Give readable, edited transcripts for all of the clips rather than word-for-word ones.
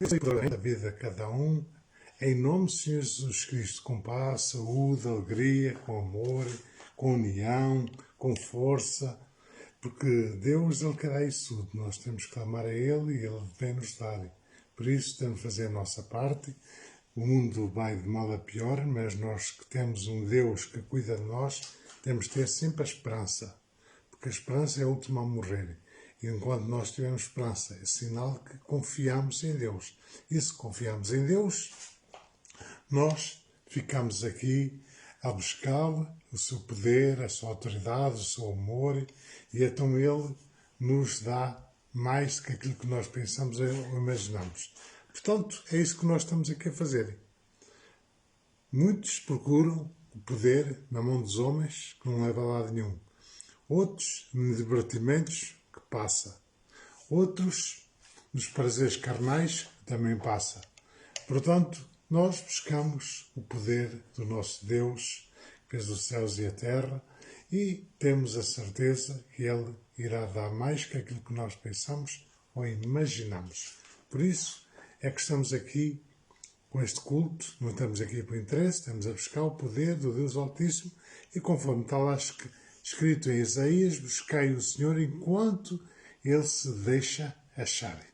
da vida de cada um, em nome do Senhor Jesus Cristo, com paz, saúde, alegria, com amor, com união, com força, porque Deus, Ele quer dar isso tudo. Nós temos que clamar a Ele e Ele vem nos dar. Por isso temos que fazer a nossa parte. O mundo vai de mal a pior, mas nós que temos um Deus que cuida de nós, temos de ter sempre a esperança, porque a esperança é a última a morrer. E enquanto nós tivermos esperança, é sinal que confiamos em Deus. E se confiamos em Deus, nós ficamos aqui a buscá-lo, o seu poder, a sua autoridade, o seu amor, e então Ele nos dá mais do que aquilo que nós pensamos ou imaginamos. Portanto, é isso que nós estamos aqui a fazer. Muitos procuram o poder na mão dos homens, que não leva a lado nenhum. Outros, nos divertimentos, que passa. Outros, nos prazeres carnais, que também passa. Portanto, nós buscamos o poder do nosso Deus, que fez os céus e a terra, e temos a certeza que Ele irá dar mais que aquilo que nós pensamos ou imaginamos. Por isso é que estamos aqui com este culto, não estamos aqui por interesse, estamos a buscar o poder do Deus Altíssimo e conforme está lá escrito em Isaías, buscai o Senhor enquanto Ele se deixa achar.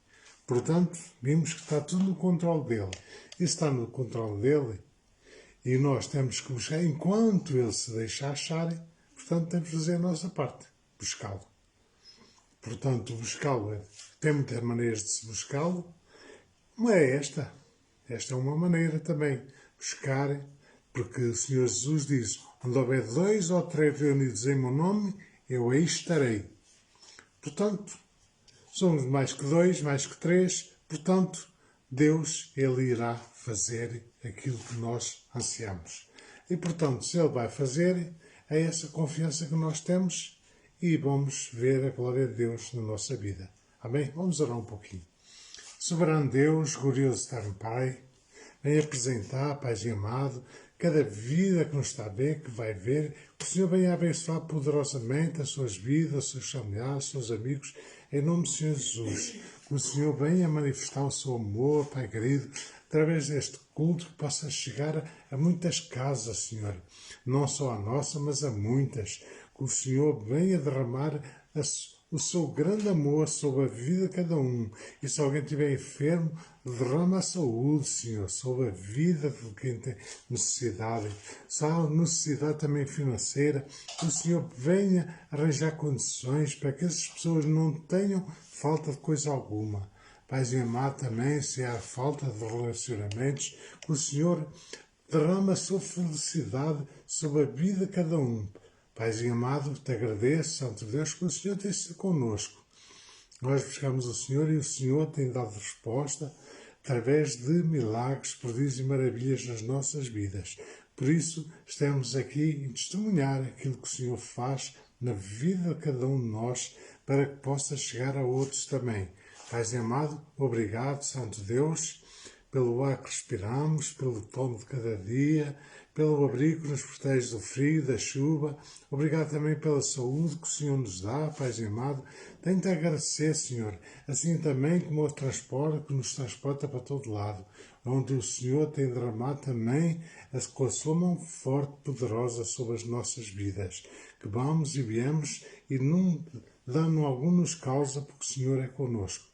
Portanto, vimos que está tudo no controle dele. E está no controle dele e nós temos que buscar enquanto Ele se deixa achar, portanto temos que fazer a nossa parte, buscá-lo. Portanto, buscá-lo, tem muitas maneiras de se buscá-lo, não é esta. Esta é uma maneira também, buscar, porque o Senhor Jesus diz, onde houver 2 ou 3 reunidos em meu nome, eu aí estarei. Portanto, somos mais que 2, mais que 3, portanto, Deus, Ele irá fazer aquilo que nós ansiamos. E, portanto, se Ele vai fazer, é essa confiança que nós temos e vamos ver a glória de Deus na nossa vida. Amém? Vamos orar um pouquinho. Soberano Deus, glorioso eterno Pai, vem apresentar, Paizinho amado, cada vida que nos está a ver, que vai ver, que o Senhor venha abençoar poderosamente as suas vidas, os seus familiares, os seus amigos, em nome do Senhor Jesus. Que o Senhor venha manifestar o seu amor, Pai querido, através deste culto que possa chegar a muitas casas, Senhor. Não só a nossa, mas a muitas. Que o Senhor venha derramar o seu grande amor sobre a vida de cada um. E se alguém estiver enfermo, derrama a saúde, Senhor, sobre a vida de quem tem necessidade. Se há necessidade também financeira, que o Senhor venha arranjar condições para que essas pessoas não tenham falta de coisa alguma. Paizinho amado, também, se há falta de relacionamentos, que o Senhor derrama a sua felicidade sobre a vida de cada um. Paizinho amado, te agradeço, Santo Deus, que o Senhor tem sido connosco. Nós buscamos o Senhor e o Senhor tem dado resposta através de milagres, prodígios e maravilhas nas nossas vidas. Por isso, estamos aqui em testemunhar aquilo que o Senhor faz na vida de cada um de nós, para que possa chegar a outros também. Paizinho amado, obrigado, Santo Deus, pelo ar que respiramos, pelo pão de cada dia, pelo abrigo que nos protege do frio, da chuva. Obrigado também pela saúde que o Senhor nos dá, Paizinho amado. Tenho-te a agradecer, Senhor, assim também como o transporte que nos transporta para todo lado, onde o Senhor tem derramado também com a sua mão forte e poderosa sobre as nossas vidas. Que vamos e viemos e não dano algum nos causa, porque o Senhor é connosco.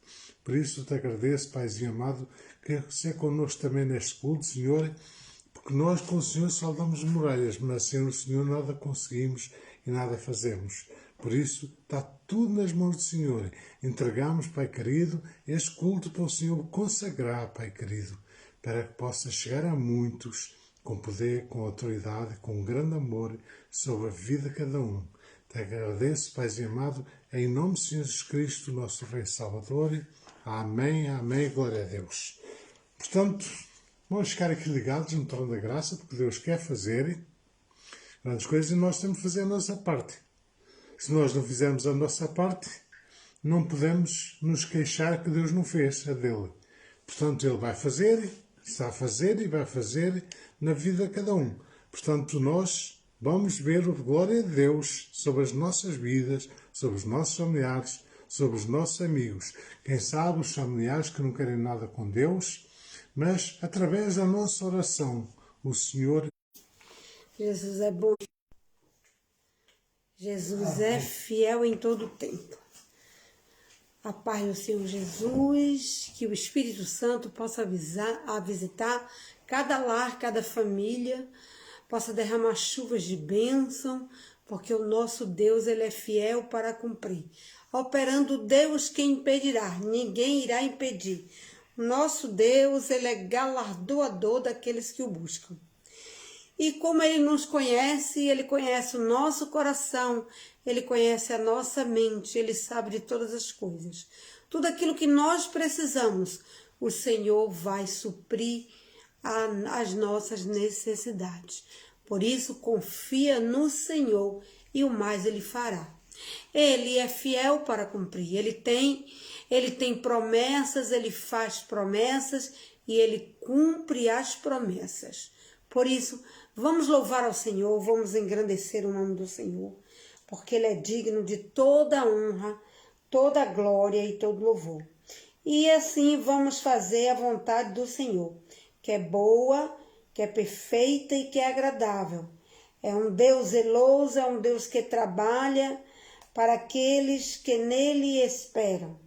Por isso te agradeço, Paizinho amado, que seja connosco também neste culto, Senhor, porque nós com o Senhor saldamos muralhas, mas sem o Senhor nada conseguimos e nada fazemos. Por isso, está tudo nas mãos do Senhor. Entregamos, Pai querido, este culto para o Senhor consagrar, Pai querido, para que possa chegar a muitos com poder, com autoridade, com grande amor sobre a vida de cada um. Te agradeço, Paizinho amado, em nome de Jesus Cristo, nosso Rei Salvador. Amém, amém, glória a Deus. Portanto, vamos ficar aqui ligados no trono da graça, porque Deus quer fazer grandes coisas e nós temos que fazer a nossa parte. Se nós não fizermos a nossa parte, não podemos nos queixar que Deus não fez a dele. Portanto, Ele vai fazer, está a fazer e vai fazer na vida de cada um. Portanto, nós vamos ver a glória de Deus sobre as nossas vidas, sobre os nossos familiares, sobre os nossos amigos, quem sabe os familiares que não querem nada com Deus, mas através da nossa oração, o Senhor... Jesus é bom. Jesus é fiel em todo o tempo. A paz do Senhor Jesus, que o Espírito Santo possa visitar cada lar, cada família, possa derramar chuvas de bênção, porque o nosso Deus, ele é fiel para cumprir. Operando Deus, quem impedirá? Ninguém irá impedir. O nosso Deus, ele é galardoador daqueles que o buscam. E como ele nos conhece, ele conhece o nosso coração, ele conhece a nossa mente, ele sabe de todas as coisas. Tudo aquilo que nós precisamos, o Senhor vai suprir as nossas necessidades. Por isso, confia no Senhor e o mais ele fará. Ele é fiel para cumprir, ele tem promessas, ele faz promessas e ele cumpre as promessas. Por isso, vamos louvar ao Senhor, vamos engrandecer o nome do Senhor, porque ele é digno de toda honra, toda glória e todo louvor. E assim vamos fazer a vontade do Senhor, que é boa, que é perfeita e que é agradável. É um Deus zeloso, é um Deus que trabalha para aqueles que nele esperam.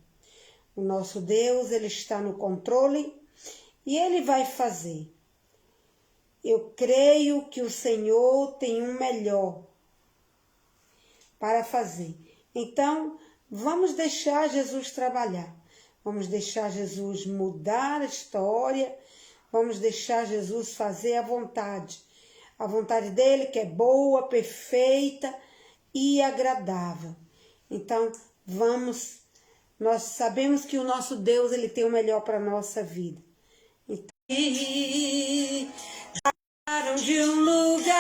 O nosso Deus, ele está no controle e ele vai fazer. Eu creio que o Senhor tem um melhor para fazer. Então, vamos deixar Jesus trabalhar. Vamos deixar Jesus mudar a história. Vamos deixar Jesus fazer a vontade. A vontade dele que é boa, perfeita e agradável. Então, nós sabemos que o nosso Deus, ele tem o melhor para a nossa vida. Então, de um lugar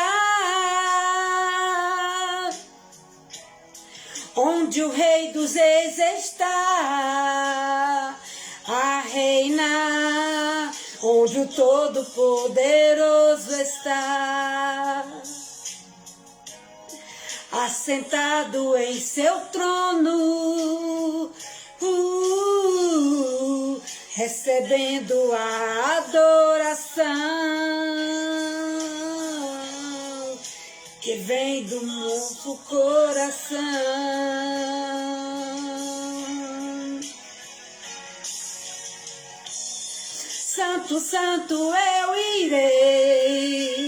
onde o Rei dos Reis está a reinar, onde o Todo-Poderoso está assentado em seu trono, recebendo a adoração que vem do nosso coração. Santo, santo eu irei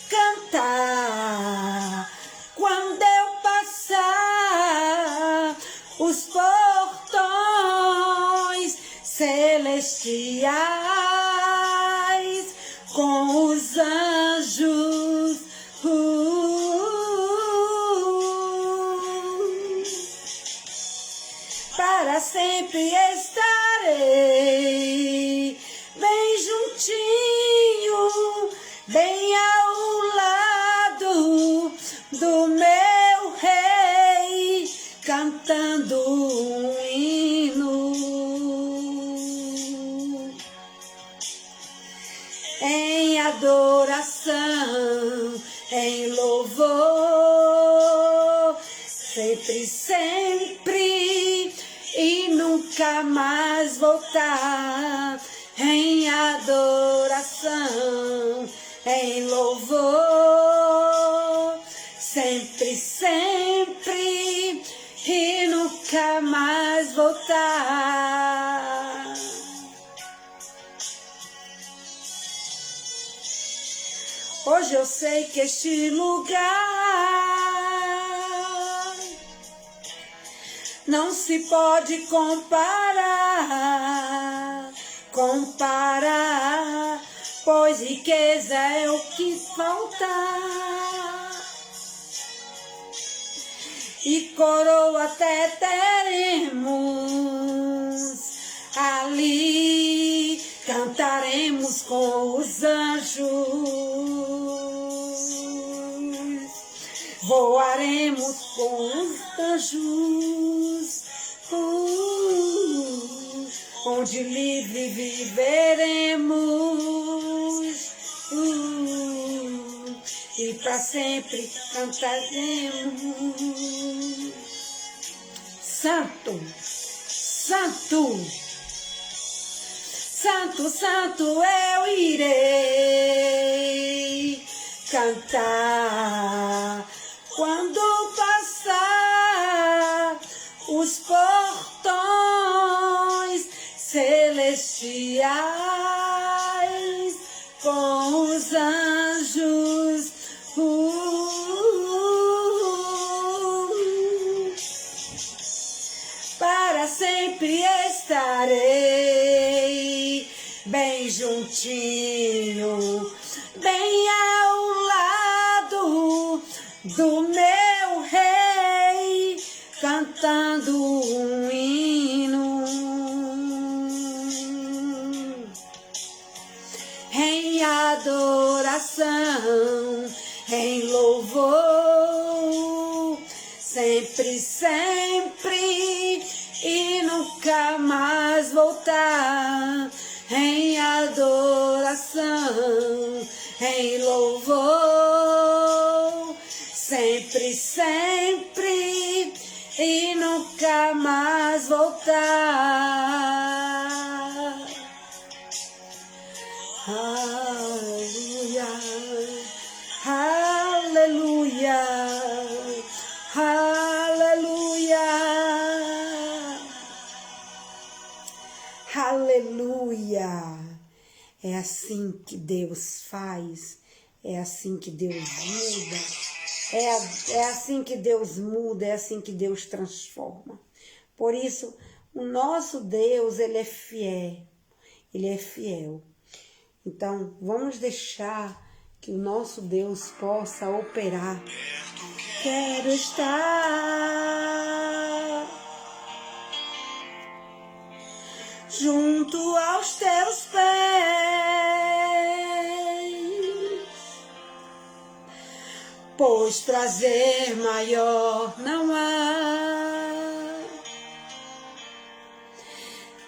cantar quando eu passar os portões celestiais com os anjos. Para sempre estarei bem juntinho, bem ao lado do meu Rei, cantando um hino em adoração, em louvor, sempre, sempre e nunca mais voltar, em adoração, em louvor, sempre, sempre e nunca mais voltar. Hoje eu sei que este lugar não se pode comparar, pois riqueza é o que falta e coroa até teremos ali, cantaremos com os anjos, voaremos com os anjos, onde livre viveremos, e para sempre cantaremos. santo, santo, santo, santo eu irei cantar quando passar os portões celestiais com os anjos. Para sempre estarei bem juntinho, bem ao lado do meu rei, cantando um hino em adoração, em louvor, sempre, sempre e nunca mais voltar, em adoração, em louvor, sempre, sempre e nunca mais voltar. Aleluia, aleluia, aleluia, aleluia. É assim que Deus faz, é assim que Deus muda, é assim que Deus muda, é assim que Deus transforma. Por isso, o nosso Deus, Ele é fiel, Ele é fiel. Então, vamos deixar que o nosso Deus possa operar. Quero estar junto aos teus pés, pois prazer maior não há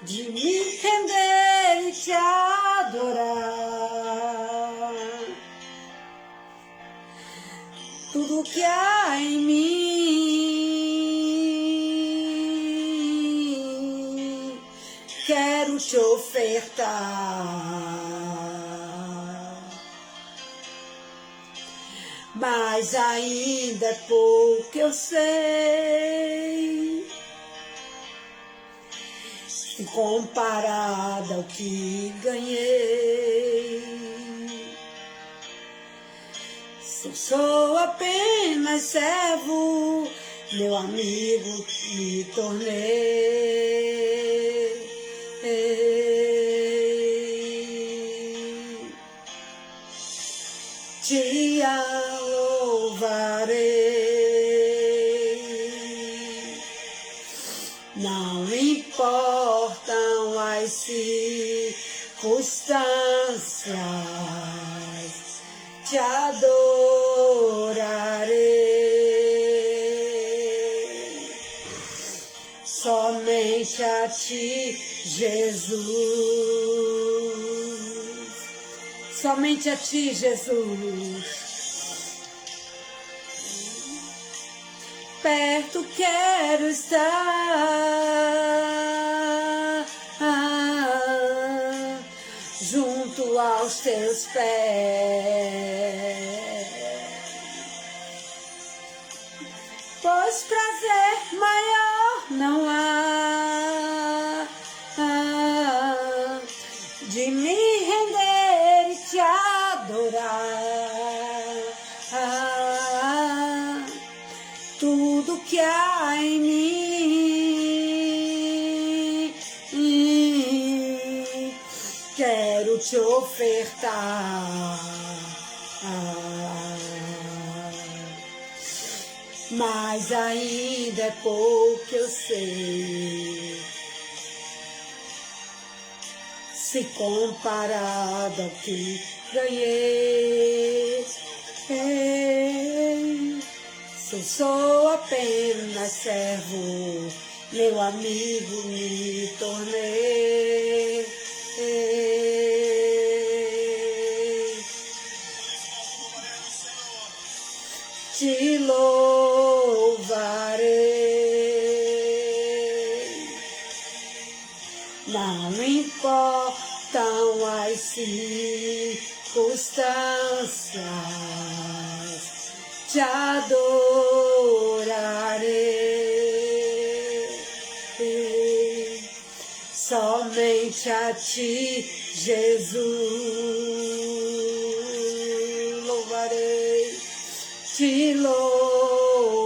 de me render e te adorar. Tudo que há em mim quero te ofertar, mas ainda é pouco eu sei, se comparado ao que ganhei. Eu sou apenas servo, meu amigo me tornei. Te louvarei, não importam as circunstâncias, te adorarei, somente a ti, Jesus, somente a ti, Jesus. Perto quero estar, junto aos teus pés, pois prazer maior não há de me render e te adorar. Tudo que há em mim quero te ofertar, mas ainda é pouco eu sei, se comparado ao que ganhei. Se eu sou apenas servo, meu amigo me tornei. Te louvarei, Não importam as circunstâncias, te adorarei. Somente a ti, Jesus, louvarei, te louvarei.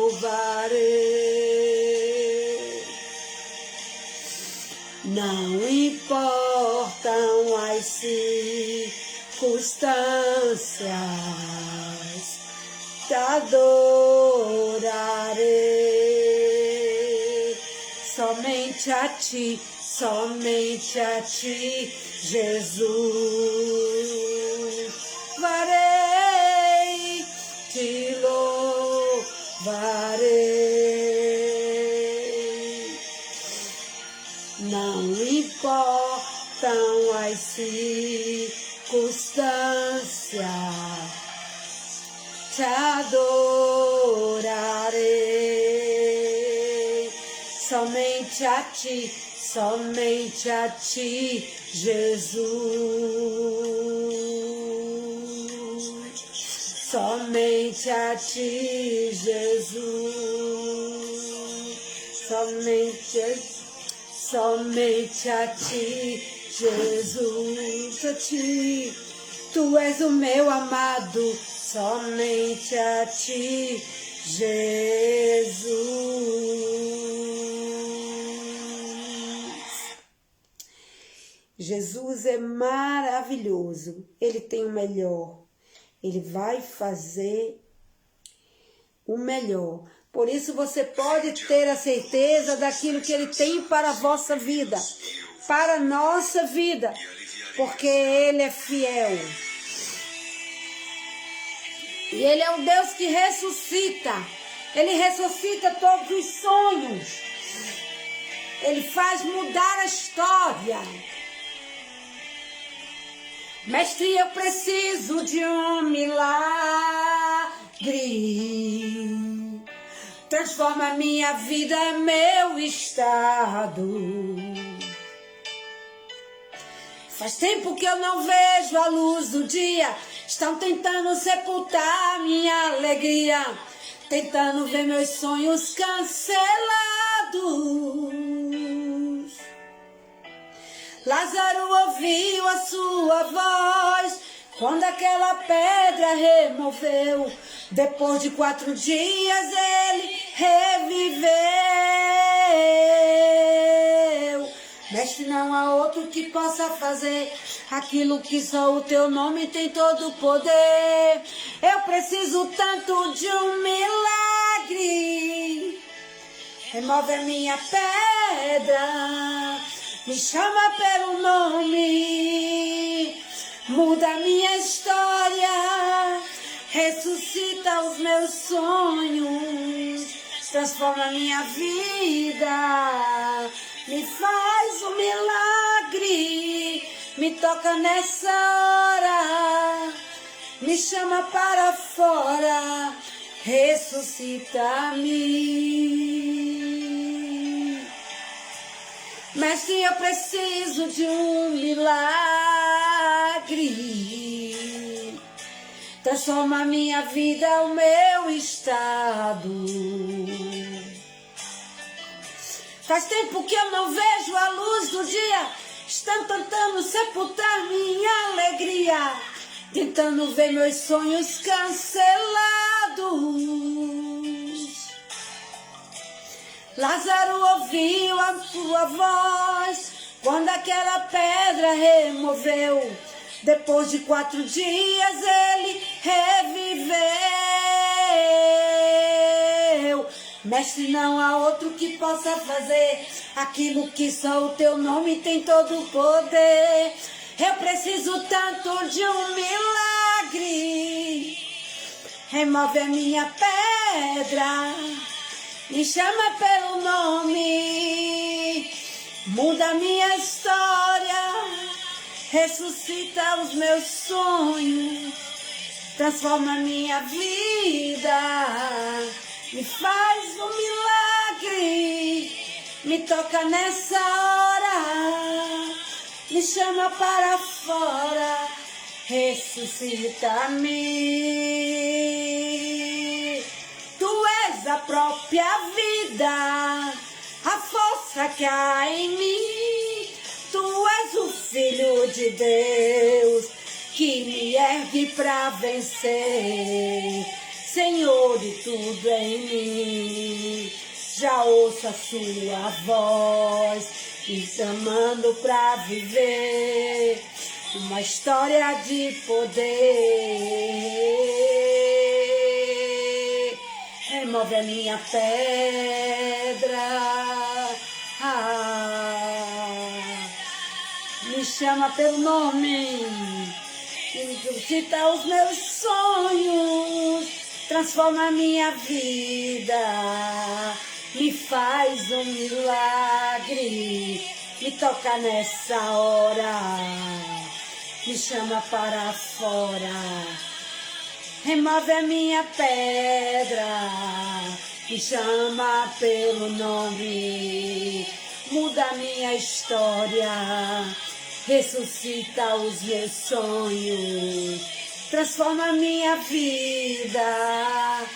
Não importam as circunstâncias, te adorarei. Somente a ti, Jesus, varei, te louvarei. Não importam as circunstâncias, te adorarei. Somente a ti, Jesus. Somente a ti, Jesus. Somente a ti, Jesus. A ti, tu és o meu amado. Somente a ti, Jesus. Jesus é maravilhoso, Ele tem o melhor, Ele vai fazer o melhor. Por isso você pode ter a certeza daquilo que Ele tem para a vossa vida, para a nossa vida, porque Ele é fiel. E Ele é um Deus que ressuscita, Ele ressuscita todos os sonhos, Ele faz mudar a história. Mestre, eu preciso de um milagre. Transforma minha vida, meu estado. Faz tempo que eu não vejo a luz do dia. Estão tentando sepultar minha alegria. Tentando ver meus sonhos cancelados. Lázaro ouviu a sua voz quando aquela pedra removeu. Depois de 4 dias ele reviveu. Mestre, não há outro que possa fazer aquilo que só o teu nome tem todo o poder. Eu preciso tanto de um milagre. Remove a minha pedra. Me chama pelo nome, muda a minha história, ressuscita os meus sonhos, transforma a minha vida, me faz um milagre, me toca nessa hora, me chama para fora, ressuscita-me. Mestre, eu preciso de um milagre. Transforma a minha vida, o meu estado. Faz tempo que eu não vejo a luz do dia. Estão tentando sepultar minha alegria. Tentando ver meus sonhos cancelados. Lázaro ouviu a sua voz quando aquela pedra removeu. Depois de 4 dias ele reviveu. Mestre, não há outro que possa fazer aquilo que só o teu nome tem todo o poder. Eu preciso tanto de um milagre. Remove a minha pedra. Me chama pelo nome, muda a minha história, ressuscita os meus sonhos, transforma a minha vida, me faz um milagre, me toca nessa hora, chama para fora, ressuscita-me. Tu és a própria vida, a força que há em mim. Tu és o Filho de Deus, que me ergue para vencer. Senhor de tudo em mim, já ouço a sua voz, me chamando para viver uma história de poder. Remove a minha pedra, me chama pelo nome, suscita os meus sonhos, transforma a minha vida, me faz um milagre, me toca nessa hora, me chama para fora, remove a minha pedra, me chama pelo nome, muda a minha história, ressuscita os meus sonhos, transforma a minha vida,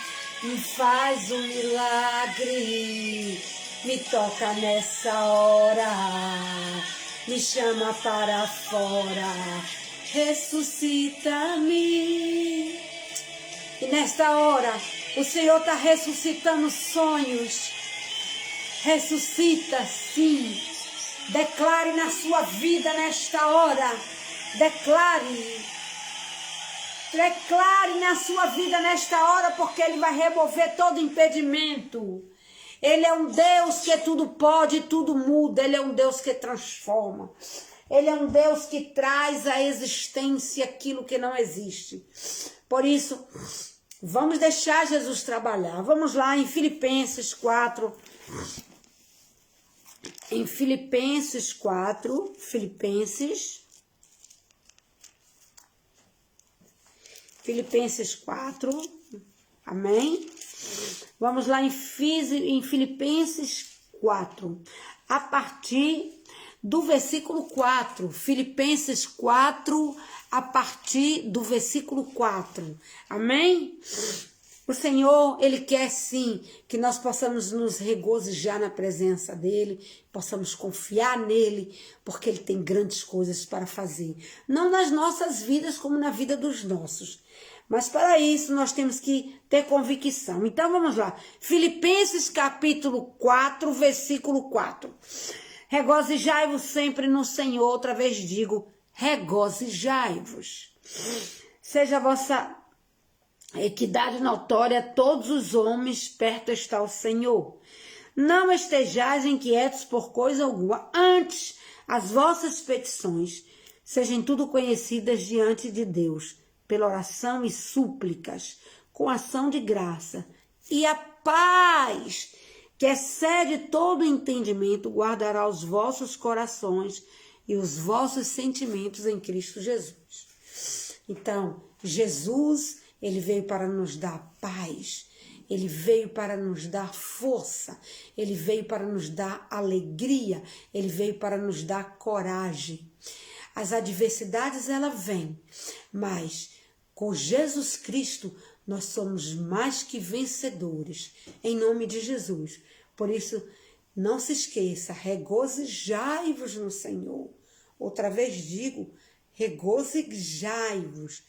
me faz um milagre, me toca nessa hora, me chama para fora, ressuscita-me. E nesta hora, o Senhor está ressuscitando sonhos. Ressuscita, sim. Declare na sua vida nesta hora. Declare na sua vida nesta hora, porque Ele vai remover todo impedimento. Ele é um Deus que tudo pode e tudo muda. Ele é um Deus que transforma. Ele é um Deus que traz à existência aquilo que não existe. Por isso, vamos deixar Jesus trabalhar. Vamos lá em Filipenses 4. Em Filipenses 4, Filipenses 4, amém? Vamos lá em Filipenses 4, a partir do versículo 4, Filipenses 4, a partir do versículo 4, amém? O Senhor, Ele quer sim que nós possamos nos regozijar na presença dEle, possamos confiar nele, porque Ele tem grandes coisas para fazer. Não nas nossas vidas, como na vida dos nossos. Mas para isso nós temos que ter convicção. Então vamos lá. Filipenses capítulo 4, versículo 4. Regozijai-vos sempre no Senhor. Outra vez digo, regozijai-vos. Seja a vossa equidade notória a todos os homens, perto está o Senhor. Não estejais inquietos por coisa alguma, antes as vossas petições sejam tudo conhecidas diante de Deus, pela oração e súplicas, com ação de graça. E a paz, que excede todo entendimento, guardará os vossos corações e os vossos sentimentos em Cristo Jesus. Então, Jesus, Ele veio para nos dar paz, Ele veio para nos dar força, Ele veio para nos dar alegria, Ele veio para nos dar coragem. As adversidades, elas vêm, mas com Jesus Cristo nós somos mais que vencedores, em nome de Jesus. Por isso, não se esqueça, regozijai-vos no Senhor. Outra vez digo, regozijai-vos.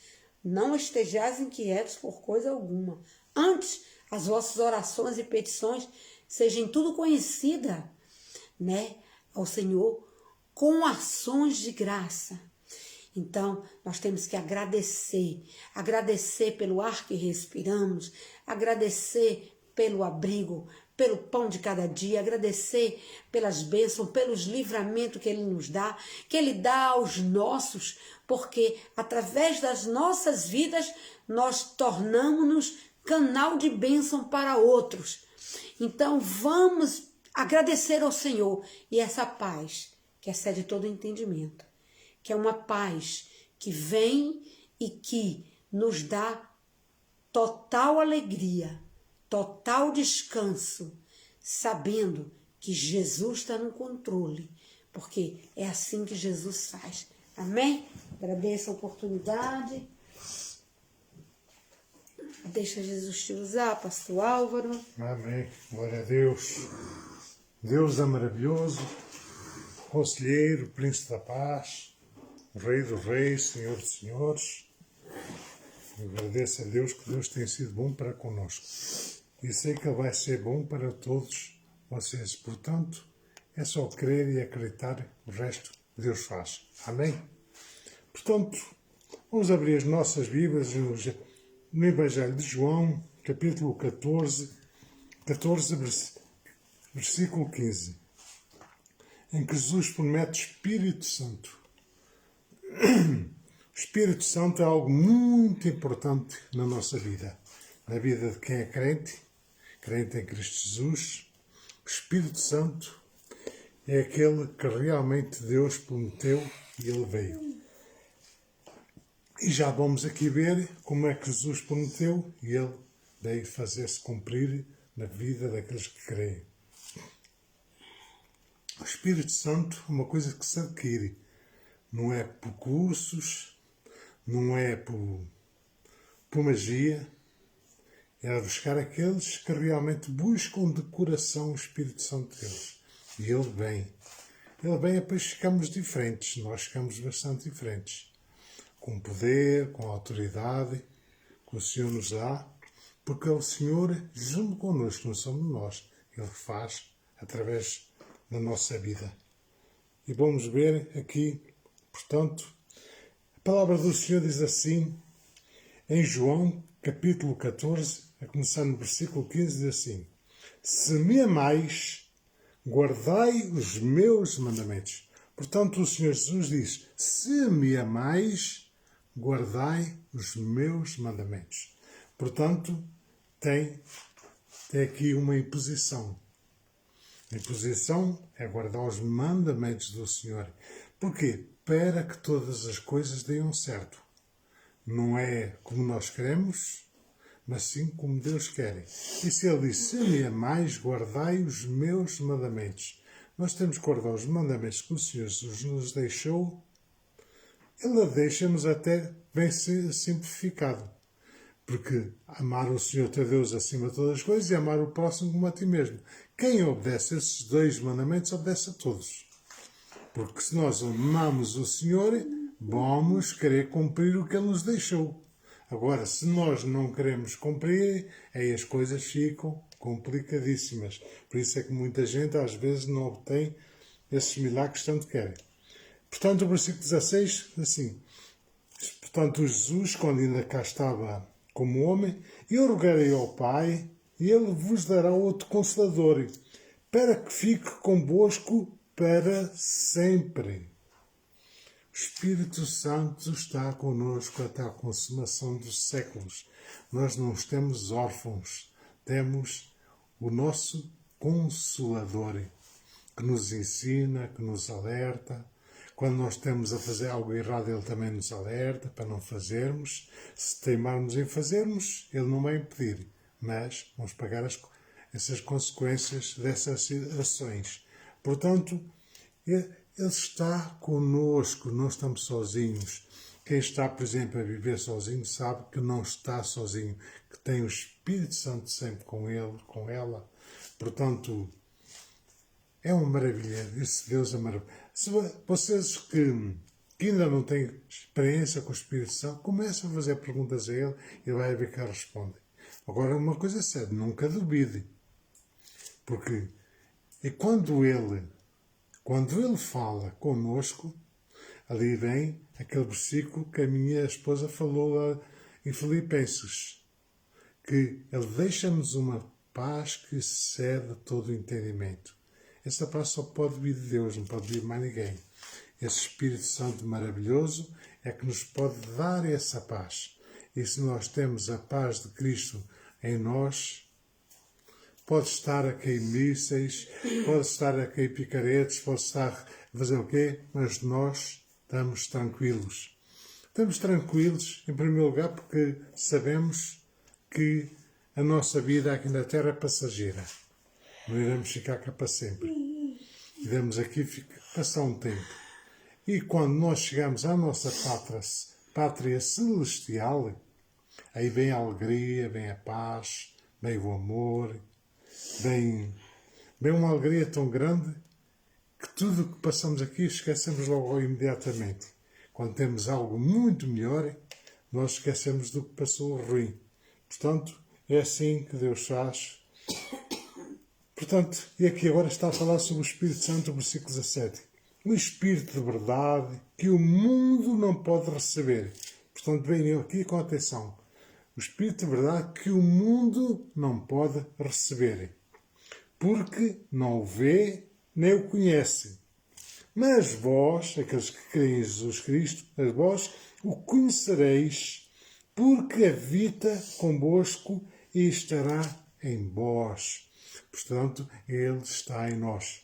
Não estejais inquietos por coisa alguma. Antes, as vossas orações e petições sejam tudo conhecida, né, ao Senhor, com ações de graça. Então, nós temos que agradecer pelo ar que respiramos, agradecer pelo abrigo, pelo pão de cada dia, agradecer pelas bênçãos, pelos livramentos que Ele nos dá, que Ele dá aos nossos, porque através das nossas vidas nós tornamos-nos canal de bênção para outros. Então vamos agradecer ao Senhor e essa paz que excede todo entendimento, que é uma paz que vem e que nos dá total alegria, total descanso, sabendo que Jesus está no controle, porque é assim que Jesus faz. Amém? Agradeço a oportunidade. Deixa Jesus te usar, pastor Álvaro. Amém. Glória a Deus. Deus é maravilhoso, Conselheiro, Príncipe da Paz, Rei dos Reis, Senhor dos Senhores. Eu agradeço a Deus que Deus tem sido bom para conosco. E sei que Ele vai ser bom para todos vocês. Portanto, é só crer e acreditar, o resto Deus faz. Amém? Portanto, vamos abrir as nossas Bíblias no Evangelho de João, capítulo 14, versículo 15, em que Jesus promete o Espírito Santo. O Espírito Santo é algo muito importante na nossa vida, na vida de quem é crente em Cristo Jesus. O Espírito Santo é aquele que realmente Deus prometeu e Ele veio. E já vamos aqui ver como é que Jesus prometeu e Ele veio fazer-se cumprir na vida daqueles que creem. O Espírito Santo é uma coisa que se adquire. Não é por cursos, não é por magia. É buscar aqueles que realmente buscam de coração o Espírito Santo de Deus. E Ele vem. Ele vem e depois ficamos diferentes. Nós ficamos bastante diferentes. Com poder, com autoridade, que o Senhor nos dá. Porque é o Senhor junto connosco, não somos nós. Ele faz através da nossa vida. E vamos ver aqui, portanto, a palavra do Senhor diz assim, em João, capítulo 14, a começar no versículo 15, diz assim: Se me amais, guardai os meus mandamentos. Portanto, o Senhor Jesus diz, se me amais, guardai os meus mandamentos. Portanto, tem aqui uma imposição. A imposição é guardar os mandamentos do Senhor. Porquê? Para que todas as coisas deem certo. Não é como nós queremos, mas sim como Deus quer. E se Ele diz, se me amais, guardai os meus mandamentos. Nós temos que guardar os mandamentos que o Senhor Jesus nos deixou. Ele deixa-nos até bem simplificado. Porque amar o Senhor teu Deus acima de todas as coisas e amar o próximo como a ti mesmo. Quem obedece a esses dois mandamentos, obedece a todos. Porque se nós amamos o Senhor, vamos querer cumprir o que Ele nos deixou. Agora, se nós não queremos cumprir, aí as coisas ficam complicadíssimas. Por isso é que muita gente às vezes não obtém esses milagres tanto querem. Portanto, o versículo 16, assim, portanto, Jesus, quando ainda cá estava como homem, eu rogarei ao Pai, e Ele vos dará outro Consolador, para que fique convosco para sempre. O Espírito Santo está conosco até a consumação dos séculos. Nós não temos órfãos, temos o nosso Consolador, que nos ensina, que nos alerta. Quando nós estamos a fazer algo errado, Ele também nos alerta para não fazermos. Se teimarmos em fazermos, Ele não vai impedir, mas vamos pagar essas consequências dessas ações. Portanto, Ele está conosco, não estamos sozinhos. Quem está, por exemplo, a viver sozinho sabe que não está sozinho, que tem o Espírito Santo sempre com ele, com ela. Portanto, é uma maravilha. Esse Deus é maravilhoso. Se vocês que ainda não têm experiência com o Espírito Santo, comecem a fazer perguntas a Ele e vai ver que Ele responde. Agora, uma coisa é certa, nunca duvide. Porque quando Ele fala connosco, ali vem aquele versículo que a minha esposa falou lá em Filipenses, que Ele deixa-nos uma paz que excede todo o entendimento. Essa paz só pode vir de Deus, não pode vir de mais ninguém. Esse Espírito Santo maravilhoso é que nos pode dar essa paz. E se nós temos a paz de Cristo em nós, pode estar a cair mísseis, pode estar a cair picaretes, pode estar a fazer o quê? Mas nós estamos tranquilos. Estamos tranquilos, em primeiro lugar, porque sabemos que a nossa vida aqui na Terra é passageira. Não iremos ficar cá para sempre. Iremos aqui passar um tempo. E quando nós chegamos à nossa pátria celestial, aí vem a alegria, vem a paz, vem o amor, vem uma alegria tão grande que tudo o que passamos aqui esquecemos logo imediatamente. Quando temos algo muito melhor, nós esquecemos do que passou ruim. Portanto, é assim que Deus faz. Portanto, e aqui agora está a falar sobre o Espírito Santo, versículo 17. O Espírito de verdade que o mundo não pode receber. Portanto, venham aqui com atenção. O Espírito de verdade que o mundo não pode receber. Porque não o vê nem o conhece. Mas vós, aqueles que creem em Jesus Cristo, mas vós o conhecereis, porque habita convosco e estará em vós. Portanto, Ele está em nós.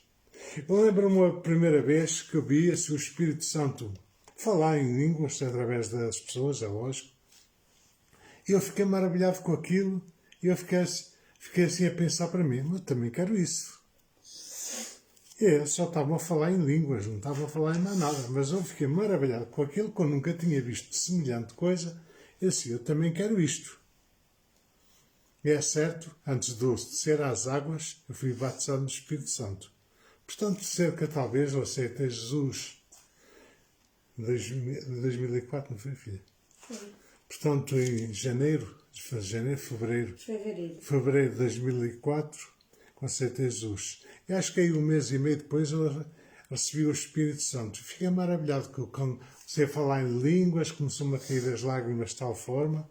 Eu lembro-me a primeira vez que eu vi o Espírito Santo falar em línguas através das pessoas, é lógico. E eu fiquei maravilhado com aquilo e eu fiquei assim a pensar para mim, eu também quero isso. E eles só estavam a falar em línguas, não estavam a falar em mais nada. Mas eu fiquei maravilhado com aquilo, que eu nunca tinha visto semelhante coisa. Eu disse, eu também quero isto. E é certo, antes de eu descer às águas, eu fui batizado no Espírito Santo. Portanto, cerca talvez eu aceitei Jesus em 2004, não foi, filha? Foi. Portanto, em fevereiro de 2004, aceitei Jesus. E acho que aí um mês e meio depois eu recebi o Espírito Santo. Fiquei maravilhado que quando comecei a falar em línguas, começou-me a cair as lágrimas de tal forma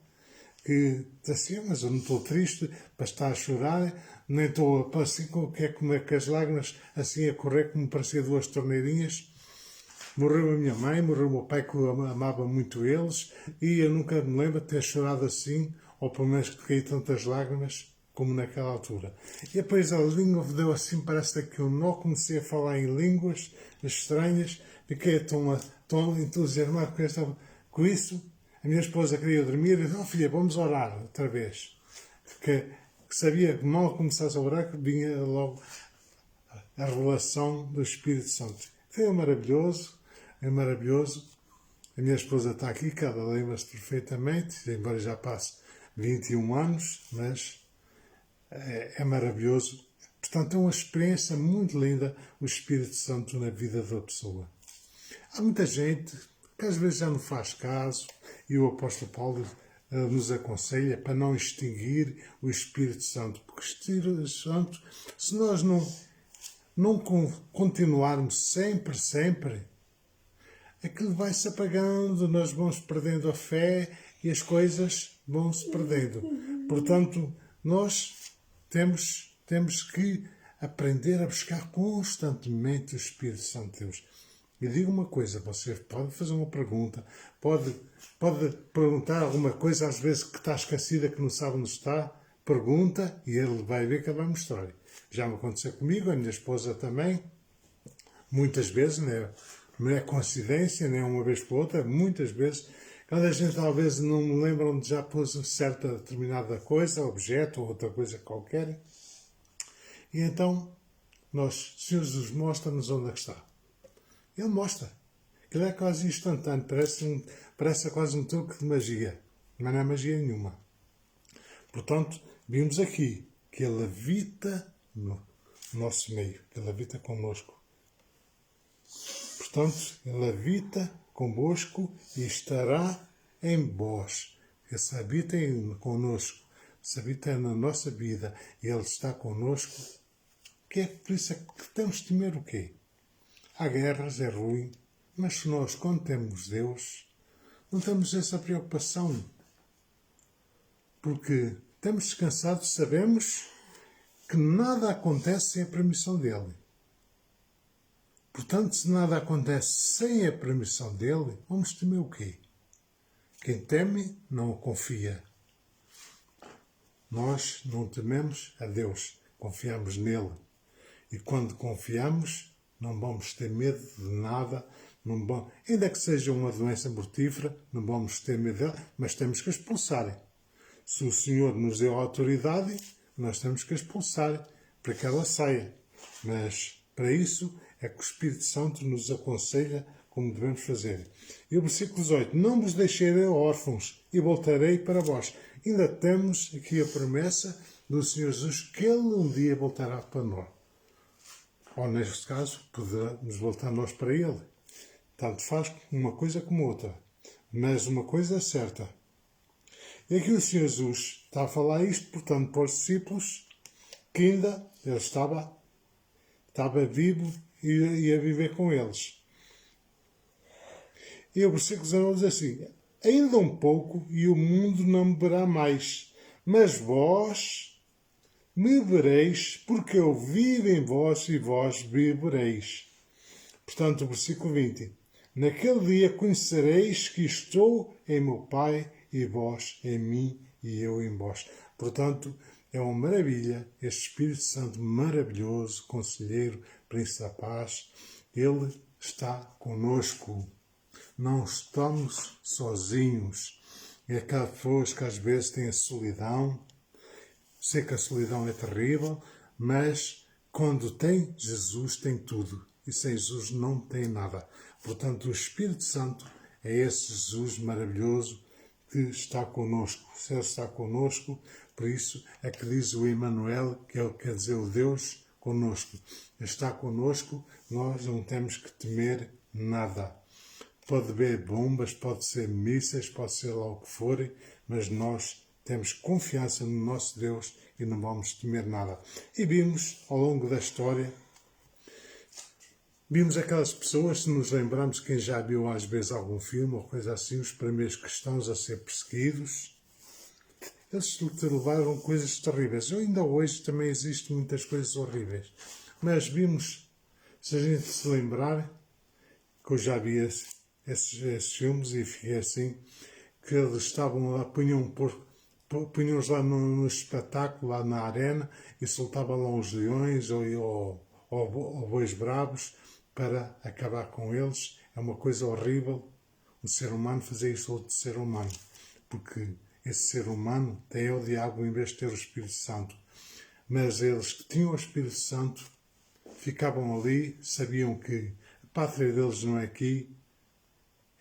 que assim, mas eu não estou triste para estar a chorar, nem estou assim como é que as lágrimas assim a correr como parecia duas torneirinhas. Morreu a minha mãe, morreu o meu pai, que eu amava muito eles, e eu nunca me lembro de ter chorado assim, ou pelo menos de cair tantas lágrimas como naquela altura. E depois a língua deu assim, parece que eu não comecei a falar em línguas estranhas, fiquei tão entusiasmado com isso. A minha esposa queria dormir e disse, filha, vamos orar outra vez. Que sabia que mal começasse a orar, que vinha logo a revelação do Espírito Santo. Foi maravilhoso, é maravilhoso. A minha esposa está aqui, que ela lembra-se perfeitamente, embora já passe 21 anos, mas é maravilhoso. Portanto, é uma experiência muito linda o Espírito Santo na vida da pessoa. Há muita gente que às vezes já não faz caso, e o apóstolo Paulo nos aconselha para não extinguir o Espírito Santo, porque o Espírito Santo, se nós não continuarmos sempre, aquilo vai se apagando, nós vamos perdendo a fé e as coisas vão se perdendo. Portanto, nós temos que aprender a buscar constantemente o Espírito Santo de Deus. E digo uma coisa, você pode fazer uma pergunta, pode perguntar alguma coisa, às vezes que está esquecida, que não sabe onde está, pergunta e ele vai ver que ele vai mostrar. Já me aconteceu comigo, a minha esposa também, muitas vezes, não é coincidência, nem uma vez por outra, muitas vezes, quando a gente talvez não me lembra onde já pôs certa determinada coisa, objeto ou outra coisa qualquer, e então o Senhor Jesus mostra-nos onde é que está. Ele mostra. Ele é quase instantâneo, parece quase um truque de magia, mas não é magia nenhuma. Portanto, vimos aqui que Ele habita no nosso meio, que Ele habita connosco. Portanto, Ele habita convosco e estará em vós. Ele se habita connosco, se habita na nossa vida e Ele está connosco. Que é por isso que temos de temer o quê? Há guerras, é ruim, mas se nós, quando temos Deus, não temos essa preocupação. Porque estamos descansados, sabemos que nada acontece sem a permissão dEle. Portanto, se nada acontece sem a permissão dEle, vamos temer o quê? Quem teme não confia. Nós não tememos a Deus, confiamos nele. E quando confiamos, não vamos ter medo de nada, ainda que seja uma doença mortífera, não vamos ter medo dela, mas temos que expulsar. Se o Senhor nos deu a autoridade, nós temos que expulsar para que ela saia. Mas, para isso, é que o Espírito Santo nos aconselha como devemos fazer. E o versículo 18: não vos deixarei órfãos e voltarei para vós. Ainda temos aqui a promessa do Senhor Jesus que Ele um dia voltará para nós. Ou, neste caso, poderemos voltar nós para Ele. Tanto faz uma coisa como outra. Mas uma coisa é certa. E aqui o Senhor Jesus está a falar isto, portanto, para os discípulos que ainda Ele estava vivo e ia viver com eles. E o versículo 19 diz assim: ainda um pouco e o mundo não me verá mais, mas vós me vereis, porque eu vivo em vós e vós vivereis. Portanto, o versículo 20: naquele dia conhecereis que estou em meu Pai e vós em mim e eu em vós. Portanto, é uma maravilha este Espírito Santo maravilhoso, Conselheiro, Príncipe da Paz. Ele está conosco. Não estamos sozinhos. É aquelas pessoas que às vezes têm a solidão. Sei que a solidão é terrível, mas quando tem Jesus, tem tudo. E sem Jesus não tem nada. Portanto, o Espírito Santo é esse Jesus maravilhoso que está conosco. Se Ele está conosco, por isso é que diz o Emmanuel, que ele quer dizer o Deus conosco. Ele está conosco, nós não temos que temer nada. Pode haver bombas, pode ser mísseis, pode ser lá o que for, mas nós temos confiança no nosso Deus e não vamos temer nada. E vimos, ao longo da história, vimos aquelas pessoas, se nos lembramos, quem já viu às vezes algum filme ou coisa assim, os primeiros cristãos a ser perseguidos, eles levaram coisas terríveis. Ainda hoje também existem muitas coisas horríveis. Mas vimos, se a gente se lembrar, que eu já vi esses filmes e fiquei assim, que eles estavam lá, punham-os lá no espetáculo, lá na arena, e soltavam lá os leões ou bois bravos para acabar com eles. É uma coisa horrível um ser humano fazer isso a outro ser humano, porque esse ser humano tem o diabo em vez de ter o Espírito Santo. Mas eles que tinham o Espírito Santo ficavam ali, sabiam que a pátria deles não é aqui,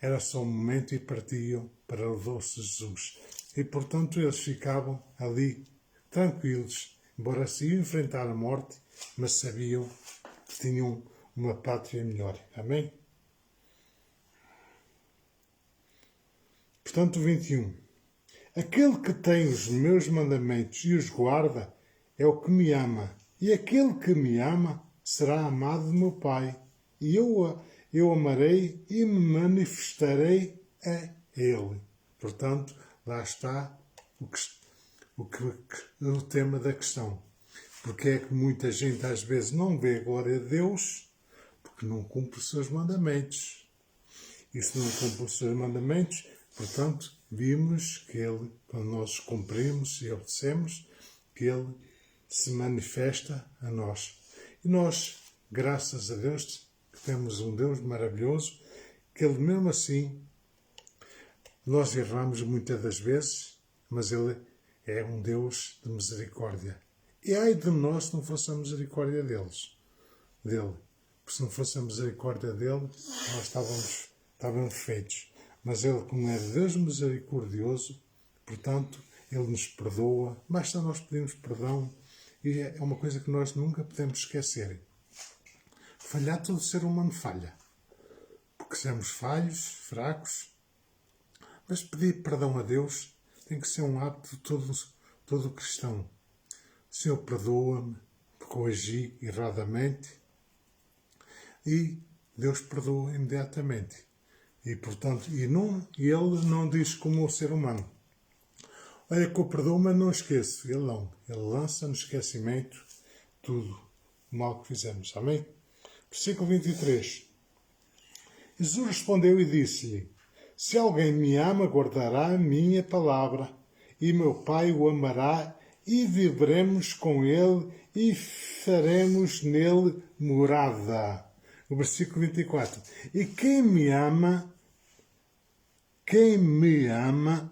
era só um momento e partiam para o doce Jesus. E portanto eles ficavam ali tranquilos, embora se iam enfrentar a morte, mas sabiam que tinham uma pátria melhor. Amém? Portanto, 21. Aquele que tem os meus mandamentos e os guarda é o que me ama. E aquele que me ama será amado de meu Pai. E eu amarei e me manifestarei a Ele. Portanto, lá está o tema da questão. Porque é que muita gente às vezes não vê a glória de Deus porque não cumpre os seus mandamentos. E se não cumpre os seus mandamentos, portanto, vimos que Ele, quando nós cumprimos e obedecemos, que Ele se manifesta a nós. E nós, graças a Deus, que temos um Deus maravilhoso, que Ele mesmo assim, nós erramos muitas das vezes, mas Ele é um Deus de misericórdia. E ai de nós se não fosse a misericórdia dele. Porque se não fosse a misericórdia dele, nós estávamos feitos. Mas Ele, como é Deus misericordioso, portanto, Ele nos perdoa. Basta nós pedirmos perdão. E é uma coisa que nós nunca podemos esquecer. Falhar, todo ser humano falha. Porque somos falhos, fracos. Mas pedir perdão a Deus tem que ser um hábito de todo cristão. Senhor, perdoa-me porque eu agi erradamente. E Deus perdoa imediatamente. E, portanto, Ele não diz como o ser humano. Olha que eu perdoo, mas não esqueço. Ele não. Ele lança no esquecimento tudo o mal que fizemos. Amém? Versículo 23. Jesus respondeu e disse-lhe: se alguém me ama, guardará a minha palavra, e meu Pai o amará, e viveremos com ele, e faremos nele morada. O versículo 24. E quem me ama,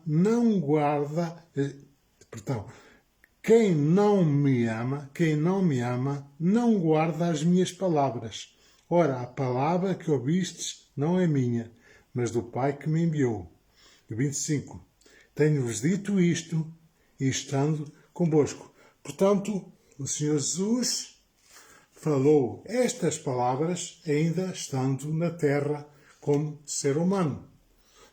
não guarda... Quem não me ama, não guarda as minhas palavras. Ora, a palavra que ouvistes não é minha, mas do Pai que me enviou. 25. Tenho-vos dito isto, e estando convosco. Portanto, o Senhor Jesus falou estas palavras ainda estando na terra como ser humano.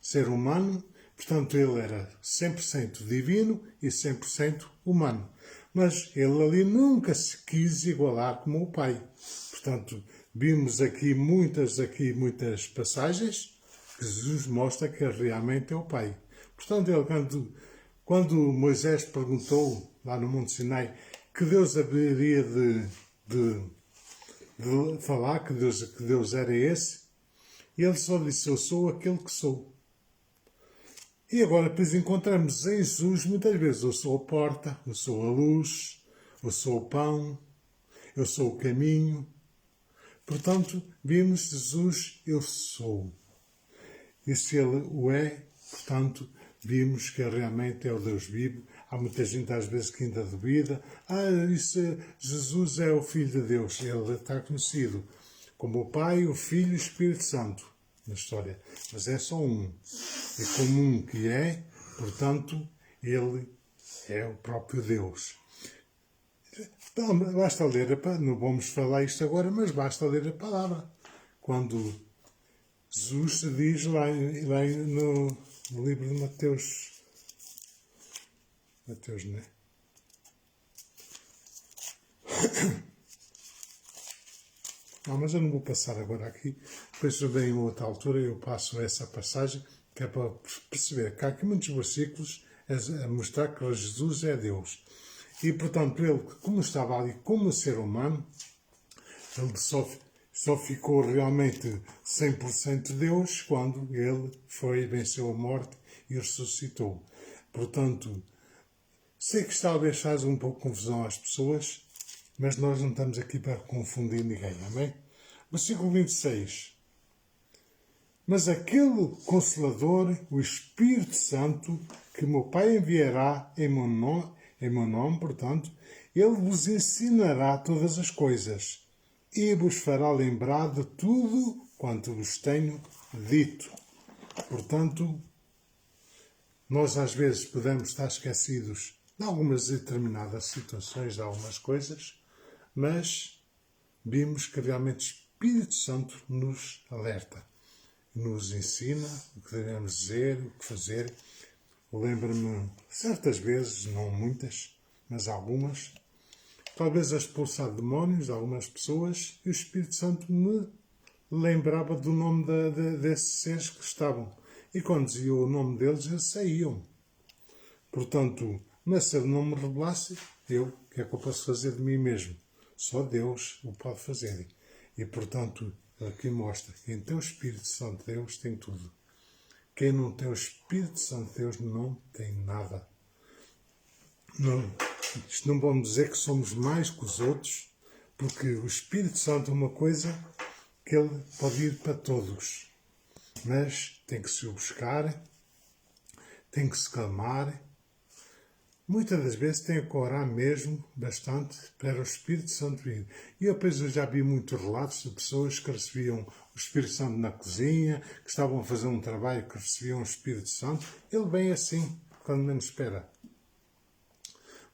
Ser humano, portanto, ele era 100% divino e 100% humano. Mas ele ali nunca se quis igualar como o Pai. Portanto, vimos aqui muitas passagens que Jesus mostra que realmente é o Pai. Portanto, ele, quando Moisés perguntou lá no Monte Sinai que Deus haveria de falar, que Deus era esse, ele só disse: eu sou aquele que sou. E agora, depois encontramos em Jesus muitas vezes: eu sou a porta, eu sou a luz, eu sou o pão, eu sou o caminho. Portanto, vimos Jesus, eu sou. E se ele o é, portanto, vimos que realmente é o Deus vivo. Há muita gente às vezes que ainda duvida. Jesus é o Filho de Deus. Ele está conhecido como o Pai, o Filho e o Espírito Santo na história. Mas é só um. E como um que é, portanto, ele é o próprio Deus. Então, basta ler, não vamos falar isto agora, mas basta ler a palavra. Quando Jesus diz lá no livro de Mateus, não é? Não, mas eu não vou passar agora aqui. Depois também em outra altura eu passo essa passagem, que é para perceber que há aqui muitos versículos a mostrar que Jesus é Deus. E, portanto, ele, como estava ali como ser humano, ele só ficou realmente 100% Deus quando ele venceu a morte e ressuscitou. Portanto, sei que talvez faz um pouco de confusão às pessoas, mas nós não estamos aqui para confundir ninguém, amém? Versículo 26. Mas aquele Consolador, o Espírito Santo, que meu Pai enviará em meu nome, portanto, ele vos ensinará todas as coisas e vos fará lembrar de tudo quanto vos tenho dito. Portanto, nós às vezes podemos estar esquecidos de algumas determinadas situações, de algumas coisas, mas vimos que realmente o Espírito Santo nos alerta, nos ensina o que devemos dizer, o que fazer. Lembro-me certas vezes, não muitas, mas algumas, talvez a expulsar demónios de algumas pessoas, e o Espírito Santo me lembrava do nome desses seres que estavam. E quando dizia o nome deles, eles saíam. Portanto, mas se ele não me revelasse, o que é que eu posso fazer de mim mesmo? Só Deus o pode fazer. E, portanto, aqui mostra que quem tem o Espírito Santo de Deus tem tudo. Quem não tem o Espírito Santo de Deus não tem nada. Isto não vamos dizer que somos mais que os outros, porque o Espírito Santo é uma coisa que ele pode ir para todos. Mas tem que se o buscar, tem que se clamar. Muitas das vezes tem que orar mesmo bastante para o Espírito Santo vir. E depois eu já vi muitos relatos de pessoas que recebiam o Espírito Santo na cozinha, que estavam a fazer um trabalho que recebiam o Espírito Santo. Ele vem assim, quando menos espera.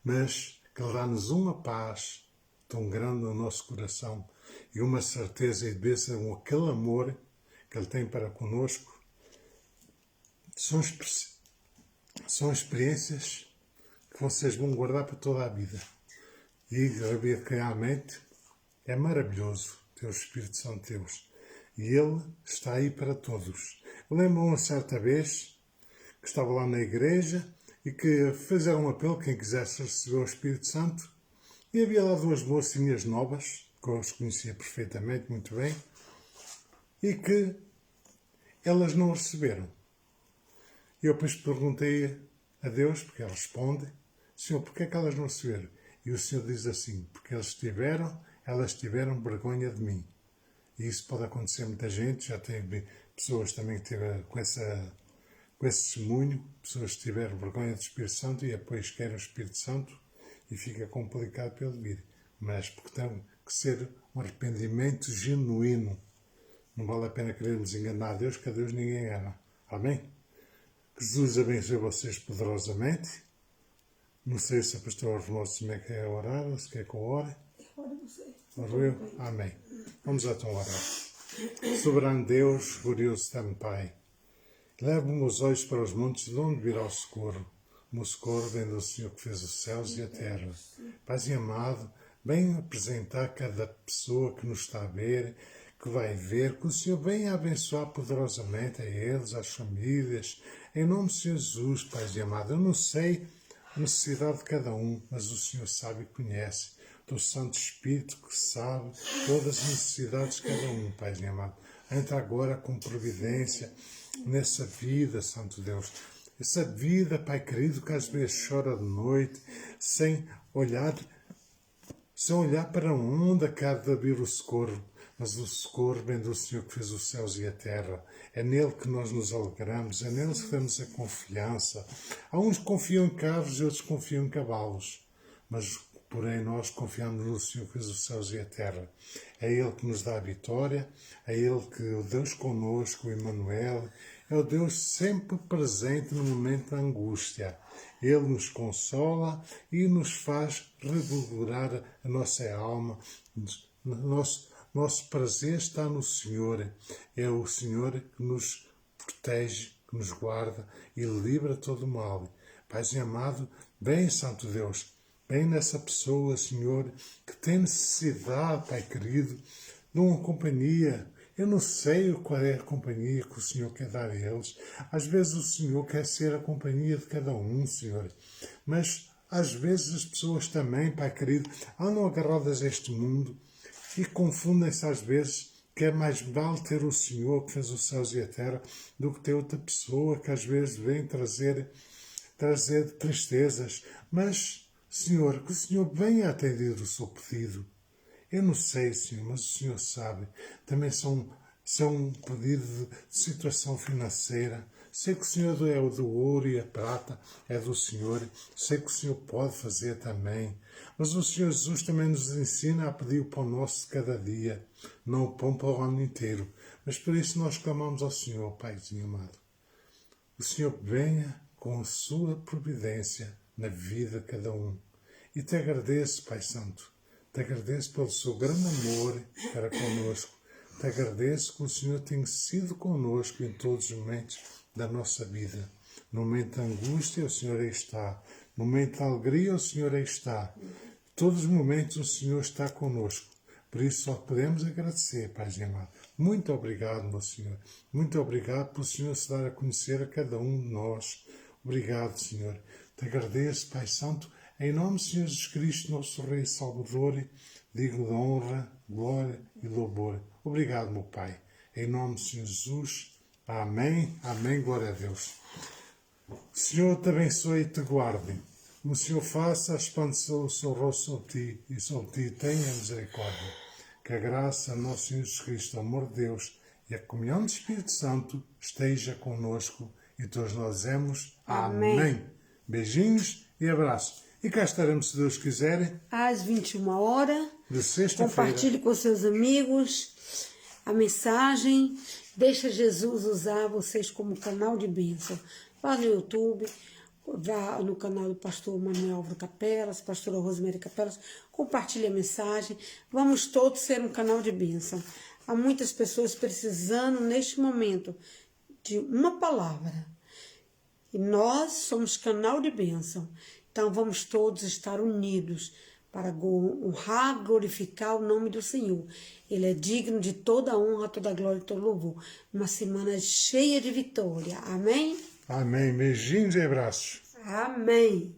Mas que ele dá-nos uma paz tão grande no nosso coração e uma certeza e bênção, aquele amor que ele tem para conosco. São experiências que vocês vão guardar para toda a vida. E realmente é maravilhoso ter o Espírito Santo de Deus. E ele está aí para todos. Eu lembro uma certa vez que estava lá na igreja e que fizeram um apelo, quem quisesse receber o Espírito Santo. E havia lá duas mocinhas novas, que eu as conhecia perfeitamente, muito bem, e que elas não receberam. E eu depois perguntei a Deus, porque ele responde: Senhor, porquê é que elas não receberam? E o Senhor diz assim: porque elas tiveram vergonha de mim. E isso pode acontecer a muita gente, já teve pessoas também que tiveram com esse testemunho, pessoas que tiveram vergonha do Espírito Santo e depois querem o Espírito Santo e fica complicado para ele vir. Mas porque tem que ser um arrependimento genuíno. Não vale a pena querermos enganar Deus, que a Deus ninguém engana. Amém? Que Jesus abençoe vocês poderosamente. Não sei se a pastora Ormoso também quer orar ou se quer que eu ore. Oro eu? Amém. Vamos então orar. Soberano Deus, glorioso eterno Pai, leva-me os olhos para os montes de onde virá o socorro. O meu socorro vem do Senhor que fez os céus e a terra. Pai amado, vem apresentar cada pessoa que nos está a ver, que vai ver, que o Senhor venha abençoar poderosamente a eles, às famílias, em nome de Jesus, Pai amado. Eu não sei a necessidade de cada um, mas o Senhor sabe e conhece. Do Santo Espírito que sabe todas as necessidades de cada um, Pai amado. Entra agora com providência nessa vida, Santo Deus. Essa vida, Pai querido, que às vezes chora de noite, sem olhar para onde acaba de vir o socorro. Mas o socorro vem do Senhor que fez os céus e a terra. É nele que nós nos alegramos, é nele que temos a confiança. Há uns que confiam em carros e outros confiam em cavalos. Mas, porém, nós confiamos no Senhor que fez os céus e a terra. É Ele que nos dá a vitória, é Ele que o Deus conosco, o Emmanuel, é o Deus sempre presente no momento da angústia. Ele nos consola e nos faz revigorar a nossa alma. Nosso prazer está no Senhor. É o Senhor que nos protege, que nos guarda e livra todo o mal. Pai amado, vem, Santo Deus, vem nessa pessoa, Senhor, que tem necessidade, Pai querido, de uma companhia. Eu não sei qual é a companhia que o Senhor quer dar a eles. Às vezes o Senhor quer ser a companhia de cada um, Senhor. Mas às vezes as pessoas também, Pai querido, andam agarradas a este mundo e confundem-se às vezes que é mais vale ter o Senhor que fez os céus e a terra do que ter outra pessoa que às vezes vem trazer tristezas. Mas, Senhor, que o Senhor venha atender o seu pedido. Eu não sei, Senhor, mas o Senhor sabe. Também são um pedido de situação financeira. Sei que o Senhor é o do ouro e a prata, é do Senhor. Sei que o Senhor pode fazer também. Mas o Senhor Jesus também nos ensina a pedir o pão nosso de cada dia. Não o pão para o ano inteiro. Mas por isso nós clamamos ao Senhor, Paizinho amado. O Senhor venha com a sua providência na vida de cada um. E te agradeço, Pai Santo. Te agradeço pelo seu grande amor para conosco. Te agradeço que o Senhor tem sido conosco em todos os momentos da nossa vida. No momento da angústia, o Senhor aí está. No momento da alegria, o Senhor aí está. Em todos os momentos, o Senhor está conosco. Por isso, só podemos agradecer, Pai amado. Muito obrigado, meu Senhor. Muito obrigado por o Senhor se dar a conhecer a cada um de nós. Obrigado, Senhor. Te agradeço, Pai Santo, em nome do Senhor Jesus Cristo, nosso Rei e Salvador, digno de honra, glória e louvor. Obrigado, meu Pai. Em nome do Senhor Jesus. Amém. Amém. Glória a Deus. O Senhor te abençoe e te guarde. O Senhor faça expansar o seu rosto sobre ti e sobre ti tenha misericórdia. Que a graça do nosso Senhor Jesus Cristo, o amor de Deus e a comunhão do Espírito Santo esteja conosco e todos nós dizemos amém. Beijinhos e abraços. E cá estaremos, se Deus quiser, às 21 horas. De sexta-feira. Compartilhe com seus amigos a mensagem. Deixa Jesus usar vocês como canal de bênção. Vá no YouTube, vá no canal do pastor Manuel Álvaro Capelas, pastora Rosemary Capelas, compartilhe a mensagem. Vamos todos ser um canal de bênção. Há muitas pessoas precisando, neste momento, de uma palavra. E nós somos canal de bênção. Então, vamos todos estar unidos para honrar, glorificar o nome do Senhor. Ele é digno de toda honra, toda glória e todo louvor. Uma semana cheia de vitória. Amém? Amém. Beijinhos e abraços. Amém.